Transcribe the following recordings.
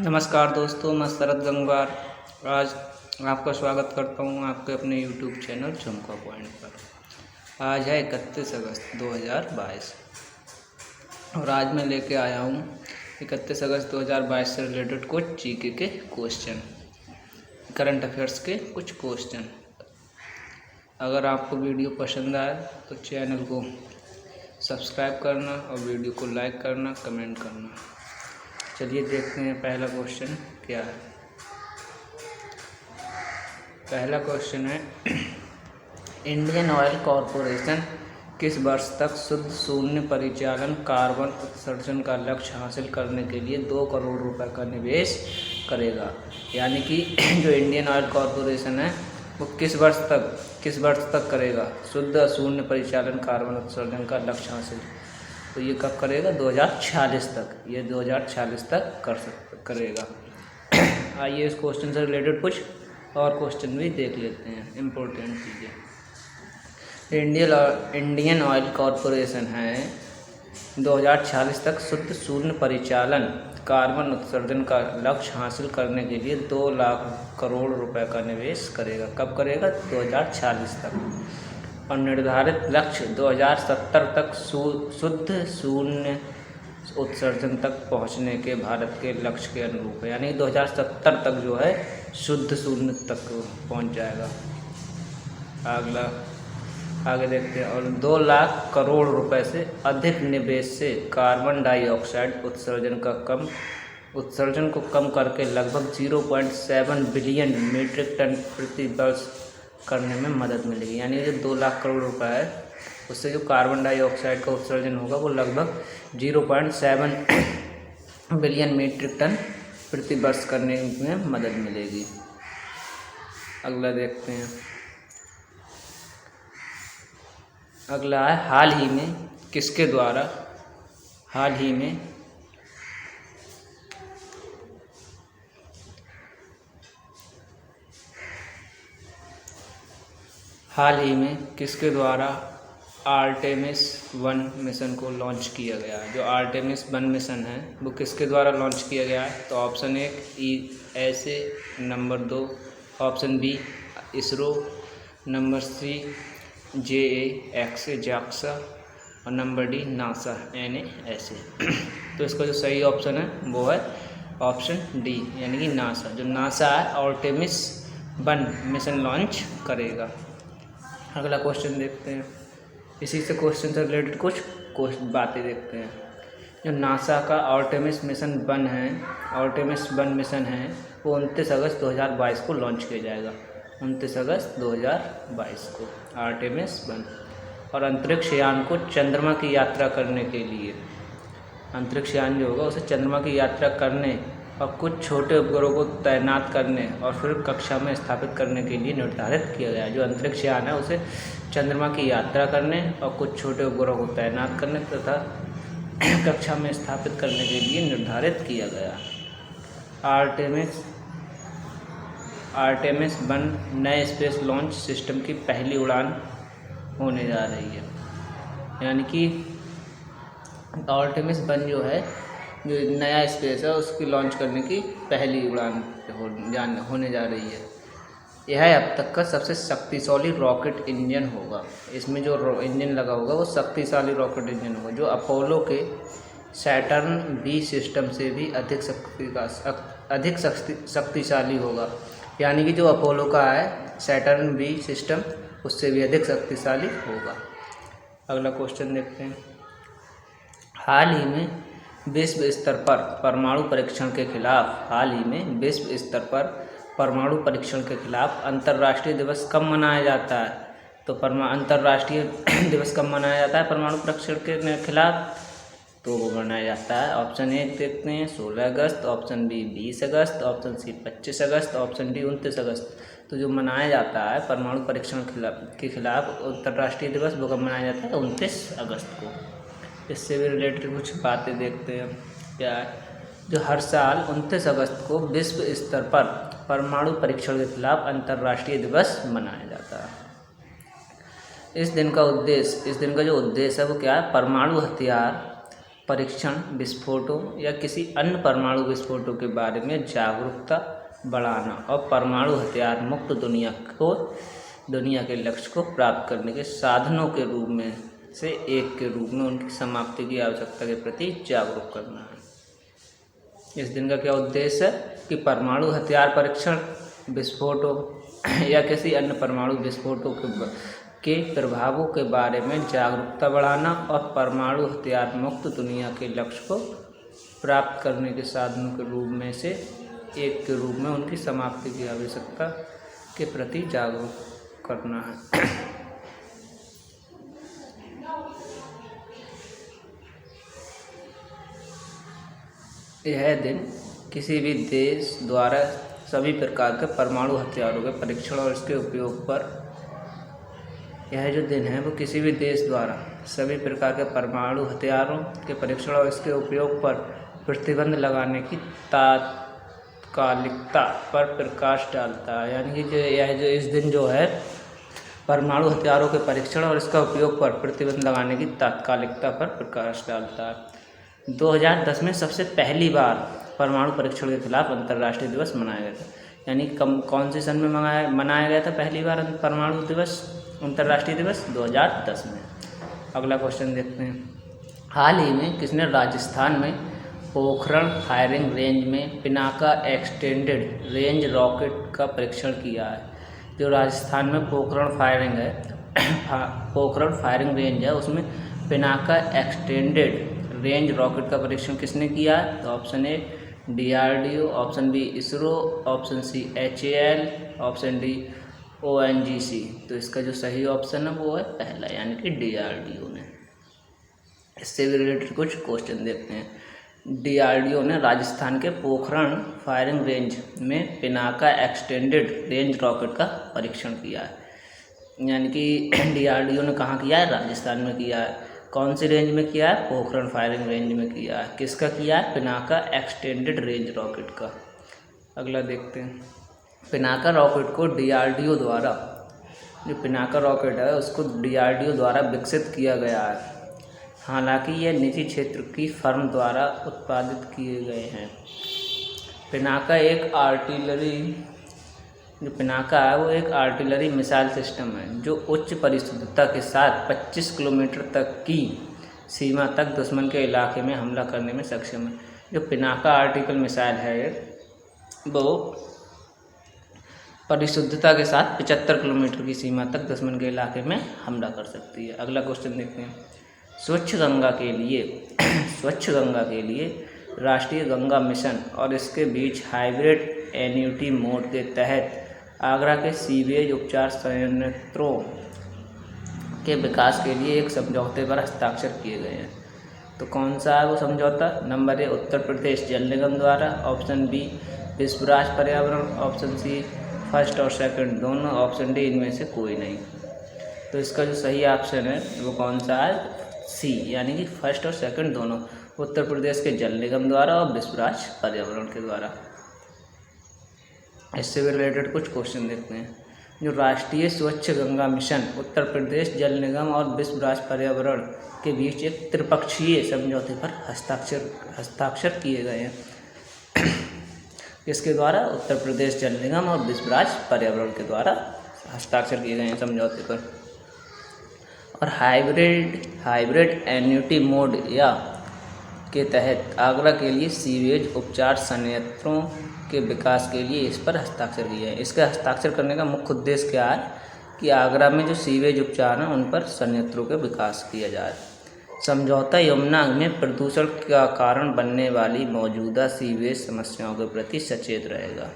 नमस्कार दोस्तों, मैं शरद गंगवार आज आपका स्वागत करता हूं आपके अपने YouTube चैनल झुमका पॉइंट पर। आज है 31 अगस्त 2022 और आज मैं लेके आया हूं 31 अगस्त 2022 से रिलेटेड कुछ जीके के क्वेश्चन, करंट अफेयर्स के कुछ क्वेश्चन। अगर आपको वीडियो पसंद आए तो चैनल को सब्सक्राइब करना और वीडियो को लाइक करना, कमेंट करना। चलिए देखते हैं पहला क्वेश्चन क्या है। पहला क्वेश्चन है इंडियन ऑयल कॉरपोरेशन किस वर्ष तक शुद्ध शून्य परिचालन कार्बन उत्सर्जन का लक्ष्य हासिल करने के लिए 2 करोड़ रुपए का निवेश करेगा। यानी कि जो इंडियन ऑयल कॉरपोरेशन है वो किस वर्ष तक करेगा शुद्ध शून्य परिचालन कार्बन उत्सर्जन का लक्ष्य हासिल। तो ये कब करेगा? 2046 तक। ये 2046 तक करेगा। आइए इस क्वेश्चन से रिलेटेड कुछ और क्वेश्चन भी देख लेते हैं, इम्पोर्टेंट चीज़ें। इंडियन ऑयल कॉरपोरेशन है 2046 तक शुद्ध शून्य परिचालन कार्बन उत्सर्जन का लक्ष्य हासिल करने के लिए 2 लाख करोड़ रुपए का निवेश करेगा। कब करेगा? 2046 तक। और निर्धारित लक्ष्य 2070 तक शुद्ध शून्य उत्सर्जन तक पहुंचने के भारत के लक्ष्य के अनुरूप है। यानी 2070 तक जो है शुद्ध शून्य तक पहुंच जाएगा। आगे देखते हैं। और 2 लाख करोड़ रुपए से अधिक निवेश से कार्बन डाइऑक्साइड उत्सर्जन को कम करके लगभग 0.7 बिलियन मीट्रिक टन प्रति वर्ष करने में मदद मिलेगी। यानी जो 2 लाख करोड़ रुपए है उससे जो कार्बन डाइऑक्साइड का उत्सर्जन होगा वो लगभग 0.7 बिलियन मीट्रिक टन प्रति वर्ष करने में मदद मिलेगी। अगला देखते हैं। अगला है हाल ही में किसके द्वारा हाल ही में किसके द्वारा आर्टेमिस 1 मिशन को लॉन्च किया गया है। जो आर्टेमिस 1 मिशन है वो किसके द्वारा लॉन्च किया गया है? तो ऑप्शन 1 ऐसे, number 2 option B ISRO, number C JAXA और नंबर डी नासा NASA। तो इसका जो सही ऑप्शन है वो है ऑप्शन डी, यानी कि नासा। जो नासा है आर्टेमिस 1 मिशन लॉन्च करेगा। अगला क्वेश्चन देखते हैं। इसी से क्वेश्चन से रिलेटेड कुछ बातें देखते हैं। जो नासा का आर्टेमिस 1 मिशन है वो 29 अगस्त 2022 को लॉन्च किया जाएगा। 29 अगस्त 2022 को आर्टेमिस 1। और अंतरिक्ष यान को चंद्रमा की यात्रा करने के लिए, अंतरिक्ष यान जो होगा उसे चंद्रमा की यात्रा करने और कुछ छोटे उपग्रहों को तैनात करने और फिर कक्षा में स्थापित करने के लिए निर्धारित किया गया है। जो अंतरिक्ष यान है उसे चंद्रमा की यात्रा करने और कुछ छोटे उपग्रहों को तैनात करने तथा कक्षा में स्थापित करने के लिए निर्धारित किया गया। आर्टेमिस 1 नए स्पेस लॉन्च सिस्टम की पहली उड़ान होने जा रही है। यानी कि आर्टेमिस 1 जो है, जो नया स्पेस है उसकी लॉन्च करने की पहली उड़ान होने जा रही है। यह अब तक का सबसे शक्तिशाली रॉकेट इंजन होगा। इसमें जो इंजन लगा होगा वो शक्तिशाली रॉकेट इंजन होगा, जो अपोलो के सैटर्न B सिस्टम से भी अधिक शक्तिशाली होगा। यानी कि जो अपोलो का है सैटर्न B सिस्टम उससे भी अधिक शक्तिशाली होगा। अगला क्वेश्चन देखते हैं। हाल ही में विश्व स्तर पर परमाणु परीक्षण के खिलाफ अंतर्राष्ट्रीय दिवस कब मनाया जाता है? तो अंतर्राष्ट्रीय दिवस कब मनाया जाता है परमाणु परीक्षण के खिलाफ? तो वो मनाया जाता है, ऑप्शन 1 देखते हैं 16 अगस्त, ऑप्शन बी 20 अगस्त, ऑप्शन सी 25 अगस्त, ऑप्शन डी 29 अगस्त। तो जो मनाया जाता है परमाणु परीक्षण के खिलाफ अंतर्राष्ट्रीय दिवस वो कब मनाया जाता है? 29 अगस्त को। इससे भी रिलेटेड कुछ बातें देखते हैं। क्या है? जो हर साल 29 अगस्त को विश्व स्तर पर परमाणु परीक्षण के खिलाफ अंतर्राष्ट्रीय दिवस मनाया जाता है। इस दिन का जो उद्देश्य है वो क्या है? परीक्षण, विस्फोटों या किसी अन्य परमाणु विस्फोटों के बारे में जागरूकता बढ़ाना और परमाणु हथियार मुक्त दुनिया के लक्ष्य को प्राप्त करने के साधनों के रूप में से एक के रूप में उनकी समाप्ति की आवश्यकता के प्रति जागरूक करना है। इस दिन का क्या उद्देश्य है कि परमाणु हथियार परीक्षण, विस्फोटों या किसी अन्य परमाणु विस्फोटों के प्रभावों के बारे में जागरूकता बढ़ाना और परमाणु हथियार मुक्त दुनिया के लक्ष्य को प्राप्त करने के साधनों के रूप में से एक के रूप में उनकी समाप्ति की आवश्यकता के प्रति जागरूक करना है। यह दिन किसी भी देश द्वारा सभी प्रकार के परमाणु हथियारों के परीक्षण और इसके उपयोग पर, यह जो दिन है वो किसी भी देश द्वारा सभी प्रकार के परमाणु हथियारों के परीक्षण और इसके उपयोग पर प्रतिबंध लगाने की तात्कालिकता पर प्रकाश डालता है। यानी कि यह जो इस दिन जो है परमाणु हथियारों के परीक्षण और इसका उपयोग पर प्रतिबंध लगाने की तात्कालिकता पर प्रकाश डालता है। 2010 में सबसे पहली बार परमाणु परीक्षण के खिलाफ अंतर्राष्ट्रीय दिवस मनाया गया था। यानी कौन से सन में मनाया गया था पहली बार परमाणु दिवस, अंतर्राष्ट्रीय दिवस? 2010 में। अगला क्वेश्चन देखते हैं। हाल ही में किसने राजस्थान में पोखरण फायरिंग रेंज में पिनाका एक्सटेंडेड रेंज रॉकेट का परीक्षण किया है? जो राजस्थान में पोखरण फायरिंग रेंज है उसमें पिनाका एक्सटेंडेड रेंज रॉकेट का परीक्षण किसने किया है? तो option A DRDO, option B ISRO, option C HAL, option D ONGC। तो इसका जो सही ऑप्शन है वो है पहला, यानी कि DRDO ने। इससे भी रिलेटेड कुछ क्वेश्चन देखते हैं। DRDO ने राजस्थान के पोखरण फायरिंग रेंज में पिनाका एक्सटेंडेड रेंज रॉकेट का परीक्षण किया है। यानी कि DRDO ने कहाँ किया है? राजस्थान में किया है। कौन सी रेंज में किया है? पोखरण फायरिंग रेंज में किया है। किसका किया है? पिनाका एक्सटेंडेड रेंज रॉकेट का। अगला देखते हैं। पिनाका रॉकेट को DRDO द्वारा, जो पिनाका रॉकेट है उसको DRDO द्वारा विकसित किया गया है। हालांकि यह निजी क्षेत्र की फर्म द्वारा उत्पादित किए गए हैं। पिनाका है वो एक आर्टिलरी मिसाइल सिस्टम है जो उच्च परिशुद्धता के साथ 25 किलोमीटर तक की सीमा तक दुश्मन के इलाके में हमला करने में सक्षम है। जो पिनाका आर्टिलरी मिसाइल है वो परिशुद्धता के साथ 75 किलोमीटर की सीमा तक दुश्मन के इलाके में हमला कर सकती है। अगला क्वेश्चन देखते हैं। स्वच्छ गंगा के लिए राष्ट्रीय गंगा मिशन और इसके बीच हाइब्रिड एन्युटी मोड के तहत आगरा के सीवेज उपचार संयंत्रों के विकास के लिए एक समझौते पर हस्ताक्षर किए गए हैं। तो कौन सा है वो समझौता? नंबर ए उत्तर प्रदेश जल निगम द्वारा, ऑप्शन बी विश्वराज पर्यावरण, ऑप्शन सी फर्स्ट और सेकंड दोनों, ऑप्शन डी इनमें से कोई नहीं। तो इसका जो सही ऑप्शन है वो कौन सा है? सी, यानी कि फर्स्ट और सेकंड दोनों, उत्तर प्रदेश के जल निगम द्वारा और विश्वराज पर्यावरण के द्वारा। इससे भी रिलेटेड कुछ क्वेश्चन देखते हैं। जो राष्ट्रीय स्वच्छ गंगा मिशन, उत्तर प्रदेश जल निगम और विश्वराज पर्यावरण के बीच एक त्रिपक्षीय समझौते पर हस्ताक्षर किए गए हैं। इसके द्वारा उत्तर प्रदेश जल निगम और विश्वराज पर्यावरण के द्वारा हस्ताक्षर किए गए हैं समझौते पर। और हाइब्रिड एन्युटी मोड या के तहत आगरा के लिए सीवेज उपचार संयंत्रों के विकास के लिए इस पर हस्ताक्षर किए हैं। इसका हस्ताक्षर करने का मुख्य उद्देश्य क्या है कि आगरा में जो सीवेज उपचार हैं उन पर संयंत्रों के विकास किया जाए। समझौता यमुना में प्रदूषण का कारण बनने वाली मौजूदा सीवेज समस्याओं के प्रति सचेत रहेगा।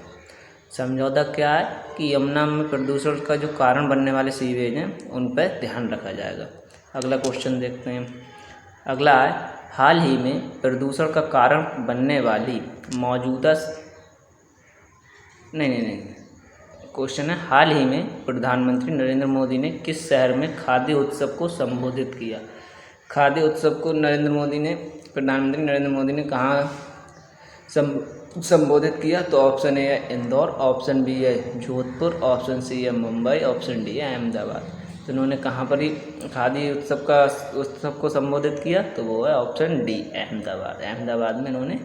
समझौता क्या है कि यमुना में प्रदूषण का जो कारण बनने वाले सीवेज हैं उन पर ध्यान रखा जाएगा। अगला क्वेश्चन देखते हैं। अगला है, हाल ही में प्रदूषण का कारण बनने वाली मौजूदा क्वेश्चन है, हाल ही में प्रधानमंत्री नरेंद्र मोदी ने किस शहर में खाद्य उत्सव को संबोधित किया? खाद्य उत्सव को प्रधानमंत्री नरेंद्र मोदी ने कहाँ संबोधित किया? तो ऑप्शन ए है इंदौर, ऑप्शन बी है जोधपुर, ऑप्शन सी है मुंबई, ऑप्शन डी है अहमदाबाद। तो इन्होंने कहाँ पर ही खादी उत्सव को संबोधित किया, तो वो है ऑप्शन डी, अहमदाबाद में इन्होंने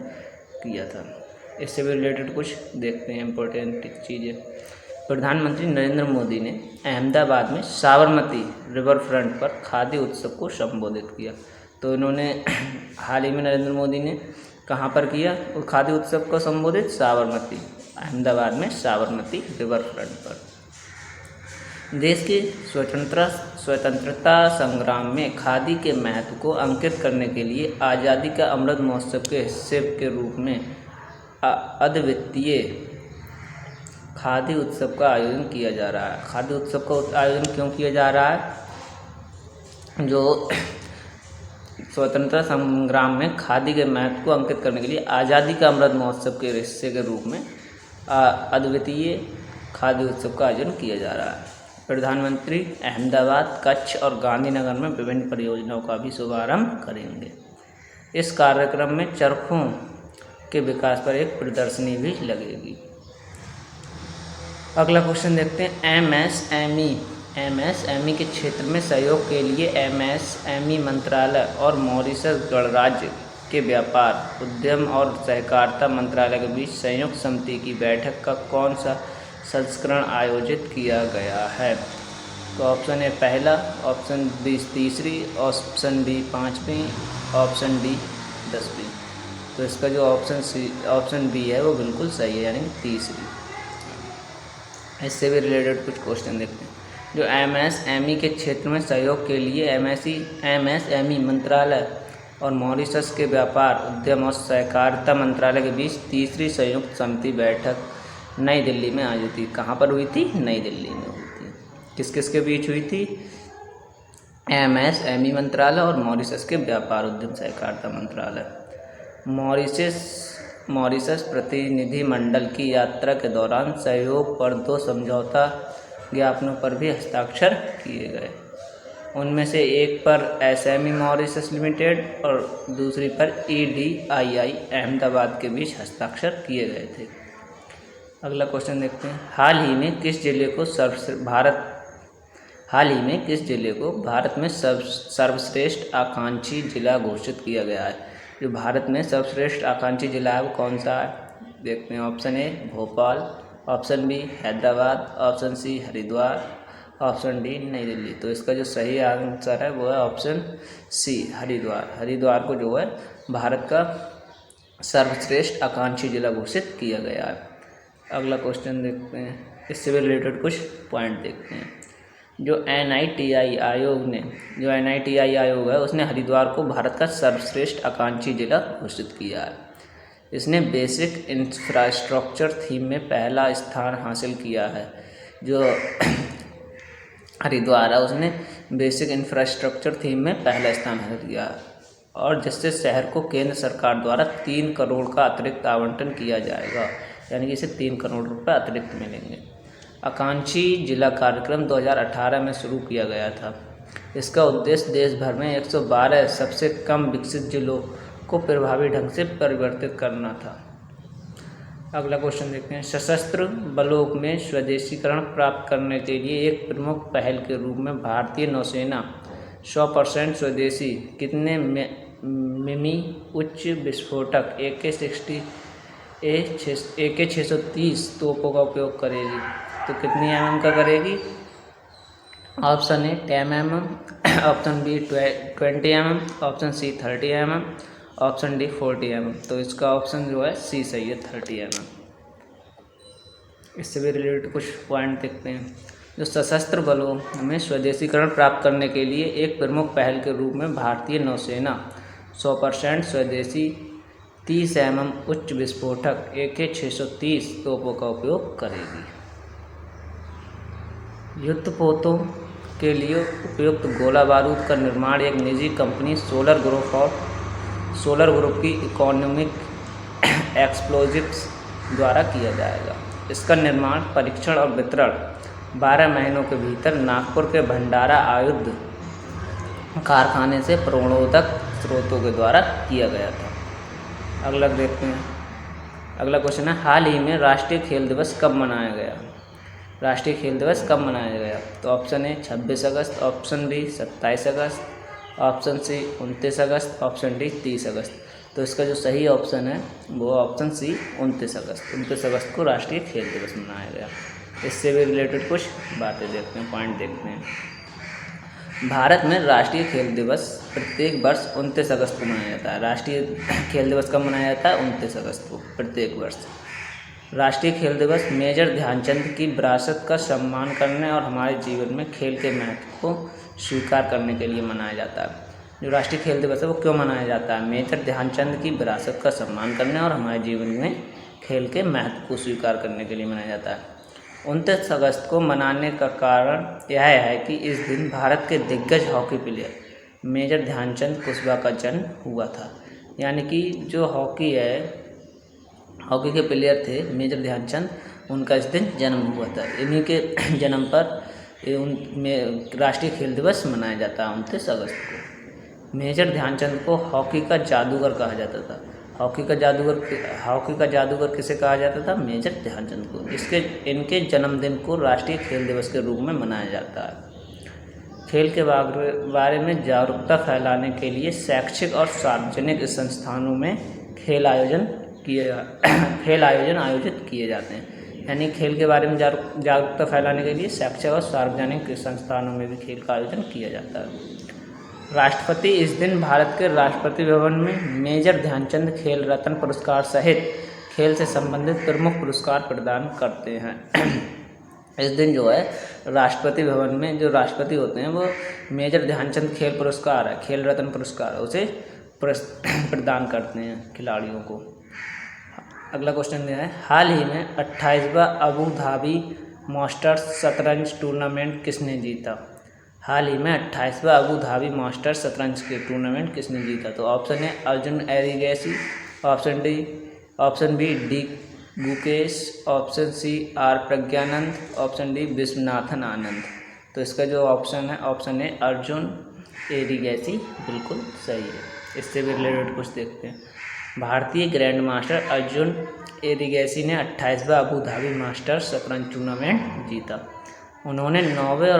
किया था। इससे भी रिलेटेड कुछ देखते हैं इम्पोर्टेंट चीज़ें। प्रधानमंत्री नरेंद्र मोदी ने अहमदाबाद में साबरमती रिवर फ्रंट पर खादी उत्सव को संबोधित किया। तो इन्होंने हाल ही में नरेंद्र मोदी ने कहाँ पर किया खादी उत्सव को संबोधित? साबरमती, अहमदाबाद में साबरमती रिवर फ्रंट पर। देश के स्वतंत्रता संग्राम में खादी के महत्व को अंकित करने के लिए आज़ादी का अमृत महोत्सव के हिस्से के रूप में अद्वितीय खादी उत्सव का आयोजन किया जा रहा है। खादी उत्सव का आयोजन क्यों किया जा रहा है? जो स्वतंत्रता संग्राम में खादी के महत्व को अंकित करने के लिए आज़ादी का अमृत महोत्सव के हिस्से के रूप में अद्वितीय खादी उत्सव का आयोजन किया जा रहा है। प्रधानमंत्री अहमदाबाद, कच्छ और गांधीनगर में विभिन्न परियोजनाओं का भी शुभारंभ करेंगे। इस कार्यक्रम में चरखों के विकास पर एक प्रदर्शनी भी लगेगी। अगला क्वेश्चन देखते हैं। एमएसएमई के क्षेत्र में सहयोग के लिए एमएसएमई मंत्रालय और मॉरिशस गणराज्य के व्यापार, उद्यम और सहकारिता मंत्रालय के बीच संयुक्त समिति की बैठक का कौन सा संस्करण आयोजित किया गया है? तो ऑप्शन ए पहला, ऑप्शन बी तीसरी, ऑप्शन बी 5वीं, ऑप्शन डी 10वीं। तो इसका जो ऑप्शन बी है वो बिल्कुल सही है, यानी तीसरी। इससे भी रिलेटेड कुछ क्वेश्चन देखते हैं। जो एमएसएमई के क्षेत्र में सहयोग के लिए एमएसएमई मंत्रालय और मॉरिशस के व्यापार, उद्यम और सहकारिता मंत्रालय के बीच तीसरी संयुक्त समिति बैठक नई दिल्ली में आयोजित हुई। कहाँ पर हुई थी? नई दिल्ली में हुई थी। किस किस के बीच हुई थी? एमएसएमई मंत्रालय और मॉरिशस के व्यापार, उद्यम सहकारिता मंत्रालय। मॉरिशस प्रतिनिधिमंडल की यात्रा के दौरान सहयोग पर 2 समझौता ज्ञापनों पर भी हस्ताक्षर किए गए। उनमें से एक पर एसएमई मॉरिशस लिमिटेड और दूसरी पर EDII अहमदाबाद के बीच हस्ताक्षर किए गए थे। अगला क्वेश्चन देखते हैं। हाल ही में किस जिले को भारत में सर्वश्रेष्ठ आकांक्षी जिला घोषित किया गया है? जो भारत में सर्वश्रेष्ठ आकांक्षी जिला है वो कौन सा है? देखते हैं। Option A Bhopal, option B Hyderabad, option C Haridwar, option D New Delhi. तो इसका जो सही आंसर है वो है ऑप्शन सी हरिद्वार। हरिद्वार को जो है भारत का सर्वश्रेष्ठ आकांक्षी जिला घोषित किया गया है। अगला क्वेश्चन देखते हैं। इससे भी रिलेटेड कुछ पॉइंट देखते हैं। जो NITI आयोग है उसने हरिद्वार को भारत का सर्वश्रेष्ठ आकांक्षी जिला घोषित किया है। इसने बेसिक इंफ्रास्ट्रक्चर थीम में पहला स्थान हासिल किया है। जो हरिद्वार है उसने बेसिक इंफ्रास्ट्रक्चर थीम में पहला स्थान हासिल किया है, और जिससे शहर को केंद्र सरकार द्वारा 3 करोड़ का अतिरिक्त आवंटन किया जाएगा, यानी कि इसे 3 करोड़ रुपए अतिरिक्त मिलेंगे। आकांक्षी जिला कार्यक्रम 2018 में शुरू किया गया था। इसका उद्देश्य देश भर में 112 सबसे कम विकसित जिलों को प्रभावी ढंग से परिवर्तित करना था। अगला क्वेश्चन देखते हैं। सशस्त्र बलों में स्वदेशीकरण प्राप्त करने के लिए एक प्रमुख पहल के रूप में भारतीय नौसेना 100% स्वदेशी कितने मिमी उच्च विस्फोटक AK-630 तोपों का उपयोग करेगी? तो कितनी mm का करेगी? Option A 10 mm, option B 20 mm, option C 30 mm, option D 40 mm। तो इसका ऑप्शन जो है सी सही है, 30 mm। इससे भी रिलेटेड कुछ पॉइंट देखते हैं। जो सशस्त्र बलों में स्वदेशीकरण प्राप्त करने के लिए एक प्रमुख पहल के रूप में भारतीय नौसेना 100% स्वदेशी 30 mm उच्च विस्फोटक AK-630 तोपों का उपयोग करेगी। युद्धपोतों के लिए उपयुक्त गोला बारूद का निर्माण एक निजी कंपनी सोलर ग्रुप की इकोनॉमिक एक्सप्लोजिव्स द्वारा किया जाएगा। इसका निर्माण, परीक्षण और वितरण 12 महीनों के भीतर नागपुर के भंडारा आयुध कारखाने से प्रणोदक स्रोतों के द्वारा किया गया था। अगला देखते हैं। अगला क्वेश्चन है। हाल ही में राष्ट्रीय खेल दिवस कब मनाया गया? राष्ट्रीय खेल दिवस कब मनाया गया? तो ऑप्शन ए 26 अगस्त, ऑप्शन बी 27 अगस्त, ऑप्शन सी 29 अगस्त, ऑप्शन डी 30 अगस्त। तो इसका जो सही ऑप्शन है वो ऑप्शन सी 29 अगस्त। 29 अगस्त को राष्ट्रीय खेल दिवस मनाया गया। इससे भी रिलेटेड कुछ बातें देखते हैं, पॉइंट देखते हैं। भारत में राष्ट्रीय खेल दिवस प्रत्येक वर्ष 29 अगस्त को मनाया जाता है। राष्ट्रीय खेल दिवस कब मनाया जाता है? 29 अगस्त को प्रत्येक वर्ष। राष्ट्रीय खेल दिवस मेजर ध्यानचंद की विरासत का सम्मान करने और हमारे जीवन में खेल के महत्व को स्वीकार करने के लिए मनाया जाता है। जो राष्ट्रीय खेल दिवस है वो क्यों मनाया जाता है? मेजर ध्यानचंद की विरासत का सम्मान करने और हमारे जीवन में खेल के महत्व को स्वीकार करने के लिए मनाया जाता है। 29 अगस्त को मनाने का कारण यह है कि इस दिन भारत के दिग्गज hockey player major Dhyanchand Kushwaha का जन्म हुआ था। यानी कि जो हॉकी के प्लेयर थे मेजर ध्यानचंद, उनका इस दिन जन्म हुआ था। इन्हीं के जन्म पर राष्ट्रीय खेल दिवस मनाया जाता है 29 अगस्त को। मेजर ध्यानचंद को हॉकी का जादूगर कहा जाता था। हॉकी का जादूगर किसे कहा जाता था? मेजर ध्यानचंद को। इनके जन्मदिन को राष्ट्रीय खेल दिवस के रूप में मनाया जाता है। खेल के बारे में जागरूकता फैलाने के लिए शैक्षिक और सार्वजनिक संस्थानों में खेल आयोजन आयोजित किए जाते हैं। यानी खेल के बारे में जागरूकता फैलाने के लिए शैक्षिक और सार्वजनिक संस्थानों में भी खेल का आयोजन किया जाता है। राष्ट्रपति इस दिन भारत के राष्ट्रपति भवन में मेजर ध्यानचंद खेल रत्न पुरस्कार सहित खेल से संबंधित प्रमुख पुरस्कार प्रदान करते हैं। इस दिन जो है राष्ट्रपति भवन में जो राष्ट्रपति होते हैं वो मेजर ध्यानचंद खेल पुरस्कार है, खेल रत्न पुरस्कार, उसे प्रदान करते हैं खिलाड़ियों को। अगला क्वेश्चन यह है, हाल ही में 28वां अबू धाबी मास्टर्स शतरंज टूर्नामेंट किसने जीता? हाल ही में 28वां अबू धाबी मास्टर्स शतरंज के टूर्नामेंट किसने जीता? तो ऑप्शन है Arjun Erigaisi, option B D Gukesh, option C R Praggnanandhaa, option D Viswanathan Anand. तो इसका जो ऑप्शन है अर्जुन एरिगैसी बिल्कुल सही है। इससे भी रिलेटेड कुछ देखते हैं। भारतीय ग्रैंड मास्टर अर्जुन एरिगैसी ने 28वां अबू धाबी मास्टर्स शतरंज टूर्नामेंट जीता। उन्होंने नौवें और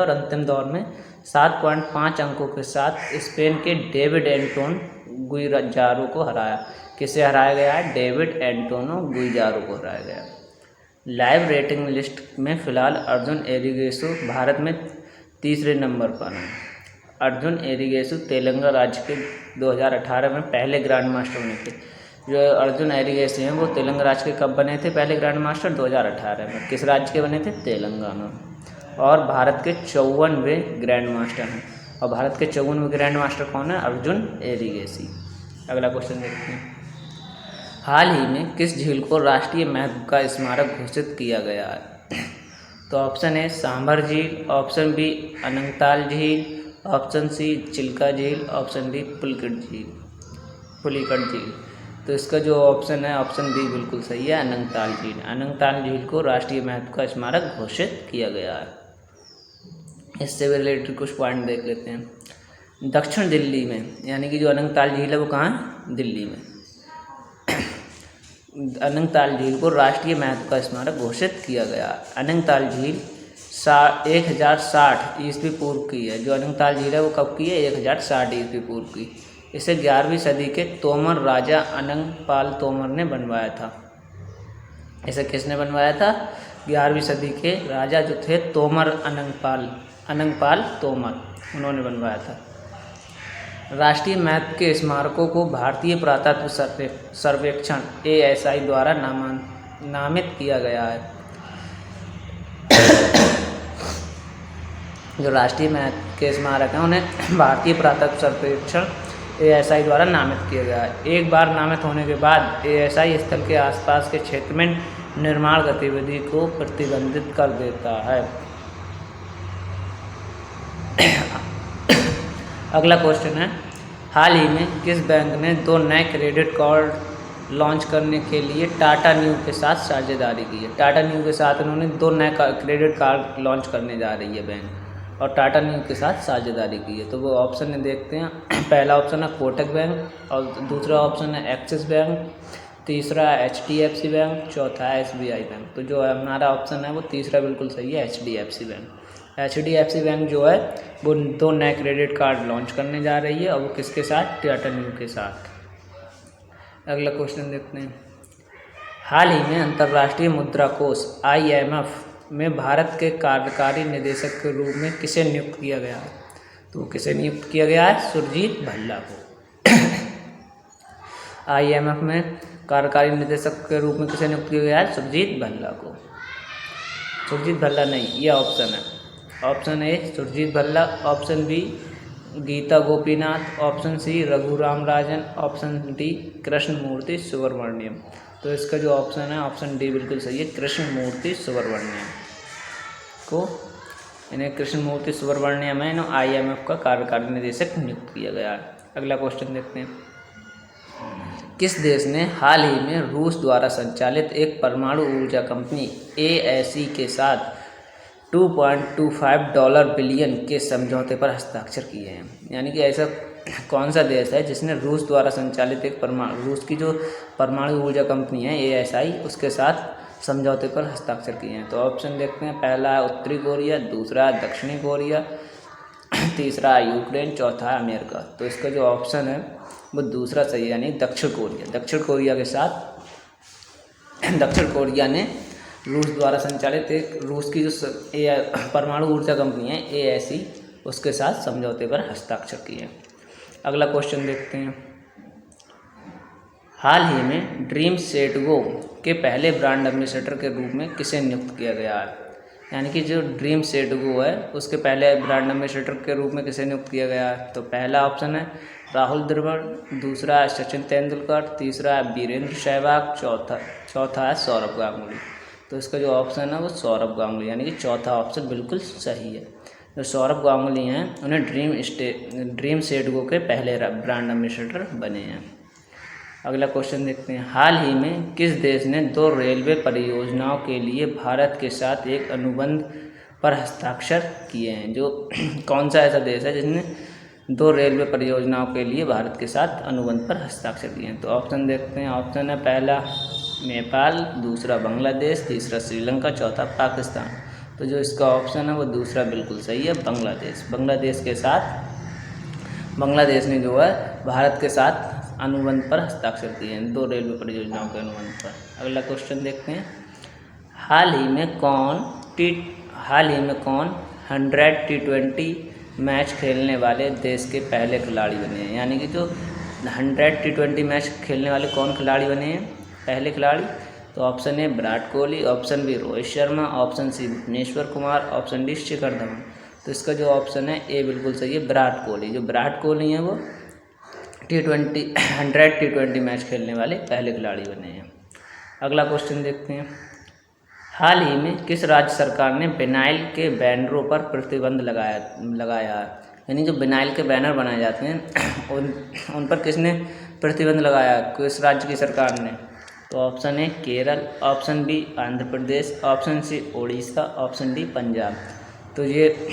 अंतिम दौर में 7.5 अंकों के साथ स्पेन के डेविड एंटोन गुइजारो को हराया। किसे हराया गया है? डेविड एंटोनो गुइजारो को हराया गया। लाइव रेटिंग लिस्ट में फिलहाल अर्जुन एरिगैसी भारत में तीसरे नंबर पर हैं। अर्जुन एरिगैसी तेलंगाना राज्य के 2018 में पहले ग्रैंड मास्टर बने थे। जो अर्जुन एरिगैसी हैं वो तेलंगाना राज्य के कब बने थे पहले ग्रैंड मास्टर? 2018 में। किस राज्य के बने थे? तेलंगाना। और भारत के 54वें ग्रैंड मास्टर हैं। और भारत के 54वें ग्रैंड मास्टर कौन है? अर्जुन एरिगैसी। अगला क्वेश्चन देखते हैं, हाल ही में किस झील को राष्ट्रीय महत्व का स्मारक घोषित किया गया है? तो ऑप्शन है सांभर झील, ऑप्शन बी अनंगताल झील, ऑप्शन सी चिल्का झील, ऑप्शन डी पुलिकट झील। तो इसका जो ऑप्शन है ऑप्शन बी बिल्कुल सही है, अनंगताल झील। अनंगताल झील को राष्ट्रीय महत्व का स्मारक घोषित किया गया है। इससे रिलेटेड कुछ पॉइंट देख लेते हैं। दक्षिण दिल्ली में, यानी कि जो अनंगताल झील है वो कहाँ है? दिल्ली में। अनंगताल झील को राष्ट्रीय महत्व का स्मारक घोषित किया गया। अनंगताल झील 1060 ईस्वी पूर्व की है। जो अनंगताल झील है वो कब की है? 1060 ईस्वी पूर्व की। इसे 11वीं सदी के तोमर राजा अनंगपाल तोमर ने बनवाया था। इसे किसने बनवाया था? 11वीं सदी के राजा जो थे तोमर अनंगपाल तोमर, उन्होंने बनवाया था। राष्ट्रीय महत्व के स्मारकों को भारतीय पुरातत्व सर्वेक्षण ASI द्वारा नामित किया गया है। जो राष्ट्रीय महत्व के स्मारक हैं उन्हें भारतीय पुरातत्व सर्वेक्षण ASI द्वारा नामित किया गया है। एक बार नामित होने के बाद ASI स्थल के आसपास के क्षेत्र में निर्माण गतिविधि को प्रतिबंधित कर देता है। अगला क्वेश्चन है, हाल ही में किस बैंक ने 2 नए क्रेडिट कार्ड लॉन्च करने के लिए टाटा न्यू के साथ साझेदारी की है? टाटा न्यू के साथ उन्होंने 2 नए क्रेडिट कार्ड लॉन्च करने जा रही है बैंक, और टाटा न्यू के साथ साझेदारी की है। तो वो ऑप्शन देखते हैं। पहला ऑप्शन है कोटक बैंक, और दूसरा ऑप्शन है एक्सिस बैंक, तीसरा HDFC बैंक, चौथा SBI बैंक। तो जो है हमारा ऑप्शन है वो तीसरा बिल्कुल सही है, HDFC बैंक। HDFC बैंक जो है वो 2 नए क्रेडिट कार्ड लॉन्च करने जा रही है, और वो किसके साथ? टाटा न्यू के साथ। अगला क्वेश्चन देखते हैं। हाल ही में अंतर्राष्ट्रीय मुद्रा कोष IMF में भारत के कार्यकारी निदेशक के रूप में किसे नियुक्त किया गया है? तो किसे नियुक्त किया गया है? सुरजीत भल्ला को। IMF में कार्यकारी निदेशक के रूप में किसे नियुक्त किया गया है? सुरजीत भल्ला को। सुरजीत भल्ला नहीं, ये ऑप्शन है। Option A Surjit Bhalla, option B Gita Gopinath, option C Raghuram Rajan, option D Krishnamurthy Subramanian. तो इसका जो ऑप्शन है ऑप्शन डी बिल्कुल सही है, कृष्णमूर्ति सुब्रमण्यम को, इन्हें कृष्णमूर्ति सुब्रमण्यम है, इन्हें IMF का कार्यकारी निदेशक नियुक्त किया गया है। अगला क्वेश्चन देखते हैं। किस देश ने हाल ही में रूस द्वारा संचालित एक परमाणु ऊर्जा कंपनी ASE के साथ $2.25 बिलियन के समझौते पर हस्ताक्षर किए हैं? यानी कि ऐसा कौन सा देश है जिसने रूस द्वारा संचालित एक रूस की जो परमाणु ऊर्जा कंपनी है ASI उसके साथ समझौते पर हस्ताक्षर किए हैं? तो ऑप्शन देखते हैं। पहला है उत्तरी कोरिया, दूसरा है दक्षिणी कोरिया, तीसरा है यूक्रेन, चौथा है अमेरिका। तो इसका जो ऑप्शन है वो दूसरा सही है, यानी दक्षिण कोरिया। दक्षिण कोरिया के साथ दक्षिण कोरिया ने रूस द्वारा संचालित एक रूस की जो परमाणु ऊर्जा कंपनी है ASE उसके साथ समझौते पर हस्ताक्षर किए। अगला क्वेश्चन देखते हैं। हाल ही में ड्रीम सेट गो के पहले ब्रांड एम्बेसडर के रूप में किसे नियुक्त किया गया है? यानी कि जो ड्रीम सेट गो है उसके पहले ब्रांड एम्बेसडर के रूप में किसे नियुक्त किया गया है? तो पहला ऑप्शन है राहुल द्रविड़, दूसरा है सचिन तेंदुलकर, तीसरा है वीरेंद्र सहवाग, चौथा है सौरभ गांगुली। तो इसका जो ऑप्शन है वो सौरभ गांगुली, यानी कि चौथा ऑप्शन बिल्कुल सही है। जो सौरभ गांगुली हैं उन्हें ड्रीम सेट गो के पहले ब्रांड एम्बेसडर बने हैं। अगला क्वेश्चन देखते हैं। हाल ही में किस देश ने 2 रेलवे परियोजनाओं के लिए भारत के साथ एक अनुबंध पर हस्ताक्षर किए हैं? जो कौन सा ऐसा देश है जिसने 2 रेलवे परियोजनाओं के लिए भारत के साथ अनुबंध पर हस्ताक्षर किए हैं? तो ऑप्शन देखते हैं। ऑप्शन है पहला नेपाल, दूसरा बांग्लादेश, तीसरा श्रीलंका, चौथा पाकिस्तान। तो जो इसका ऑप्शन है वो दूसरा बिल्कुल सही है, बांग्लादेश। बांग्लादेश ने जो है भारत के साथ अनुबंध पर हस्ताक्षर किए हैं, 2 रेलवे परियोजनाओं के अनुबंध पर। अगला क्वेश्चन देखते हैं। हाल ही में कौन 100 T20 मैच खेलने वाले देश के पहले खिलाड़ी बने हैं? यानी कि जो 100 T20 मैच खेलने वाले कौन खिलाड़ी बने हैं पहले खिलाड़ी? तो option A Virat Kohli, option B Rohit Sharma, option C Bhuvneshwar Kumar, option D Shikhar Dhawan. तो इसका जो ऑप्शन है ए बिल्कुल सही है, विराट कोहली। जो विराट कोहली हैं वो 100 T20 मैच खेलने वाले पहले खिलाड़ी बने हैं। अगला क्वेश्चन देखते हैं। हाल ही में किस राज्य सरकार ने विनाइल के बैनरों पर प्रतिबंध लगाया है? यानी जो विनाइल के बैनर बनाए जाते हैं उन पर किसने प्रतिबंध लगाया? किस राज्य की सरकार ने? तो option A Kerala, option B Andhra Pradesh, option C Orissa, option D Punjab. तो ये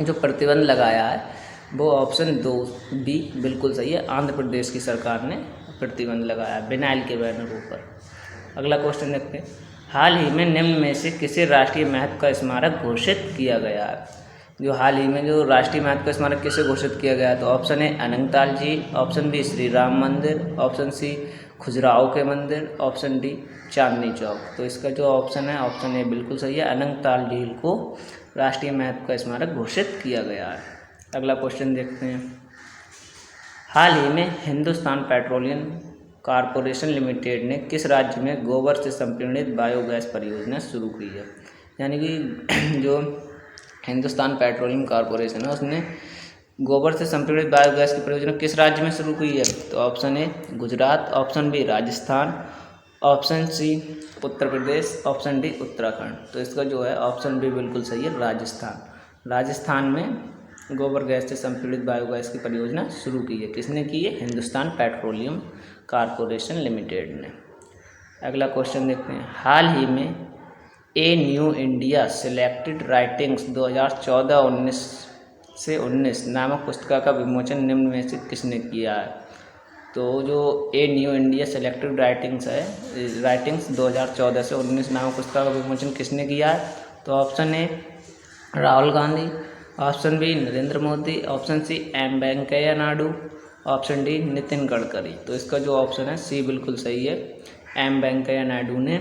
जो प्रतिबंध लगाया है वो ऑप्शन 2B बिल्कुल सही है, आंध्र प्रदेश की सरकार ने प्रतिबंध लगाया है विनाइल के बैनरों पर। अगला क्वेश्चन देखते हैं। हाल ही में निम्न में से किसे राष्ट्रीय महत्व का स्मारक घोषित किया गया है? जो हाल ही में जो राष्ट्रीय महत्व का स्मारक किसे घोषित किया गया है? तो ऑप्शन ए अनंगताल झील, ऑप्शन बी श्री राम मंदिर, ऑप्शन सी खजुराहो के मंदिर, ऑप्शन डी चांदनी चौक। तो इसका जो ऑप्शन है ऑप्शन ए बिल्कुल सही है, अनंगताल झील को राष्ट्रीय महत्व का स्मारक घोषित किया गया है। अगला क्वेश्चन देखते हैं। हाल ही में हिंदुस्तान पेट्रोलियम कॉरपोरेशन लिमिटेड ने किस राज्य में गोबर से संपीड़ित बायोगैस परियोजना शुरू की है? यानी कि जो हिंदुस्तान पेट्रोलियम कॉरपोरेशन है उसने गोबर से संपीड़ित बायोगैस की परियोजना किस राज्य में शुरू की है? तो option A Gujarat, option B Rajasthan, option C Uttar Pradesh, option D Uttarakhand. तो इसका जो है ऑप्शन बी बिल्कुल सही है, राजस्थान। राजस्थान में गोबर गैस से संपीड़ित बायोगैस की परियोजना शुरू की है। किसने की है? हिंदुस्तान पेट्रोलियम कॉरपोरेशन लिमिटेड ने। अगला क्वेश्चन देखते हैं। हाल ही में a new India selected writings 2014-19 नामक पुस्तिका का विमोचन निम्न में से किसने किया है? तो जो a new India selected writings 2014 से 19 नामक पुस्तक का विमोचन किसने किया है? तो option A Rahul Gandhi, option B Narendra Modi, option C M Venkaiah Naidu, option D Nitin Gadkari. तो इसका जो ऑप्शन है सी बिल्कुल सही है, एम वेंकैया नायडू ने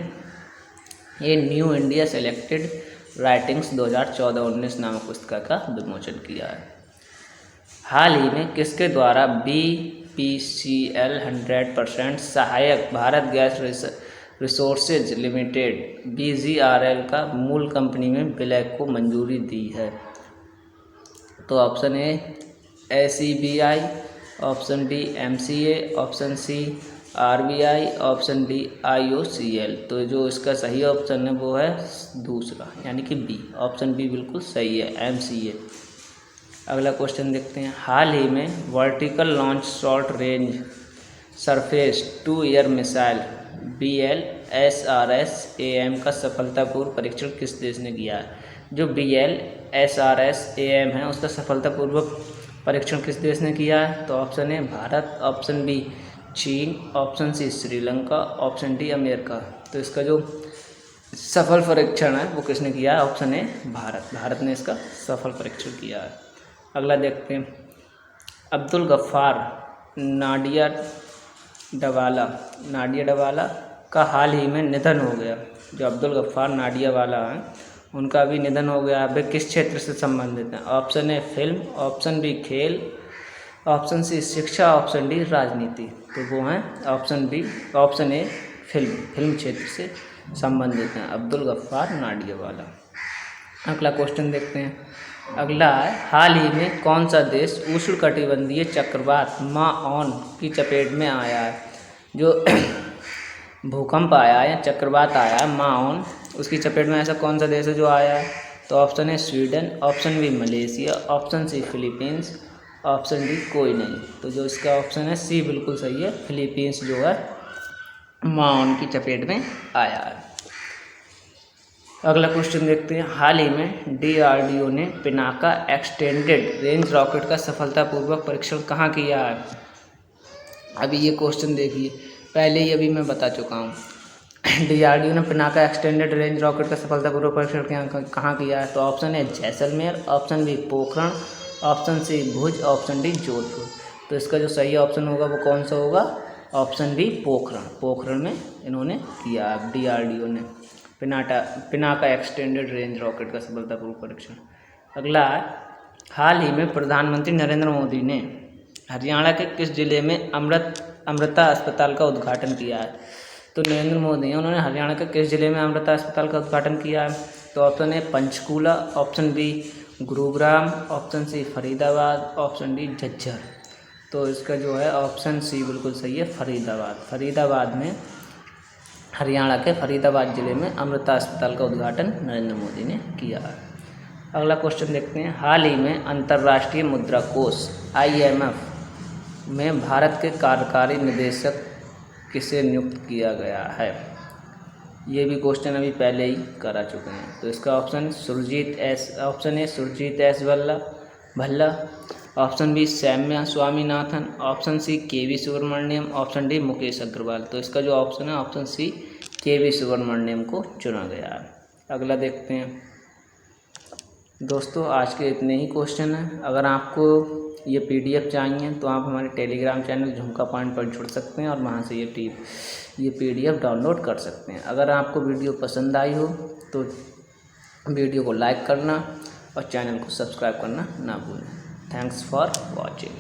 ये न्यू इंडिया सेलेक्टेड राइटिंग्स 2014-19 नामक पुस्तक का विमोचन किया है। हाल ही में किसके द्वारा BPCL 100% सहायक Bharat gas resources limited BGRL का मूल कंपनी में विलय को मंजूरी दी है? तो option A SEBI, option B MCA, option C RBI, option D IOCL। तो जो इसका सही ऑप्शन है वो है दूसरा, यानी कि बी, ऑप्शन बी बिल्कुल सही है, MCA। अगला क्वेश्चन देखते हैं। हाल ही में vertical launch short range surface to air missile BLSRS-AM का सफलतापूर्व परीक्षण किस देश ने किया है? जो BLSRS-AM है उसका सफलतापूर्वक परीक्षण किस देश ने किया है? तो option A Bharat, option B चीन, option C Sri Lanka, option D America. तो इसका जो सफल परीक्षण है वो किसने किया है? ऑप्शन ए भारत ने इसका सफल परीक्षण किया है। अगला देखते हैं। अब्दुल गफ्फार नाडियाडवाला का हाल ही में निधन हो गया। जो अब्दुल गफ्फार नाडियाडवाला हैं उनका भी निधन हो गया। वे किस क्षेत्र से संबंधित हैं? Option A film, option B खेल, ऑप्शन सी शिक्षा, ऑप्शन डी राजनीति। तो वो हैं ऑप्शन ए फिल्म क्षेत्र से संबंधित हैं अब्दुल गफ्फार नाडियाडवाला। अगला क्वेश्चन देखते हैं। अगला है, हाल ही में कौन सा देश उष्णकटिबंधीय चक्रवात माओन की चपेट में आया है? जो भूकंप आया है या चक्रवात आया है माओन, उसकी चपेट में ऐसा कौन सा देश है जो आया है? तो option A Sweden, option B Malaysia, option C Philippines, option D कोई नहीं। तो जो इसका ऑप्शन है सी बिल्कुल सही है, फिलीपींस जो है माओन की चपेट में आया है। अगला क्वेश्चन देखते हैं। हाल ही में DRDO ने पिनाका एक्सटेंडेड रेंज रॉकेट का सफलतापूर्वक परीक्षण कहाँ किया है? अभी ये क्वेश्चन देखिए, पहले ही अभी मैं बता चुका हूँ। DRDO ने पिनाका एक्सटेंडेड रेंज रॉकेट का सफलतापूर्वक परीक्षण कहाँ किया है? तो option A Jaisalmer, option B Pokhran, option C Bhuj, option D Jodhpur. तो इसका जो सही ऑप्शन होगा वो कौन सा होगा? ऑप्शन बी पोखरण में इन्होंने किया DRDO ने पिनाका एक्सटेंडेड रेंज रॉकेट का सफलतापूर्वक परीक्षण। अगला है, हाल ही में प्रधानमंत्री नरेंद्र मोदी ने हरियाणा के किस जिले में अमृता अस्पताल का उद्घाटन किया है? तो नरेंद्र मोदी उन्होंने हरियाणा के किस जिले में अमृता अस्पताल का उद्घाटन किया है? तो option A Panchkula, option B Gurugram, option C Faridabad, option D Jhajjar. तो इसका जो है ऑप्शन सी बिल्कुल सही है, फरीदाबाद में, हरियाणा के फरीदाबाद जिले में अमृता अस्पताल का उद्घाटन नरेंद्र मोदी ने किया है। अगला क्वेश्चन देखते हैं। हाल ही में अंतर्राष्ट्रीय मुद्रा कोष IMF में भारत के कार्यकारी निदेशक किसे नियुक्त किया गया है? ये भी क्वेश्चन अभी पहले ही करा चुके हैं। तो इसका option option A Surjit S Bhalla, option B Soumya Swaminathan, option C KV Subramanian, option D Mukesh Agarwal. तो इसका जो ऑप्शन है ऑप्शन सी KV सुब्रमण्यम को चुना गया है। अगला देखते हैं। दोस्तों आज के इतने ही क्वेश्चन हैं। अगर आपको ये PDF चाहिए तो आप हमारे टेलीग्राम चैनल झुमका पॉइंट पर जुड़ सकते हैं और वहाँ से ये PDF डाउनलोड कर सकते हैं। अगर आपको वीडियो पसंद आई हो तो वीडियो को लाइक करना और चैनल को सब्सक्राइब करना ना भूलें। Thanks for watching.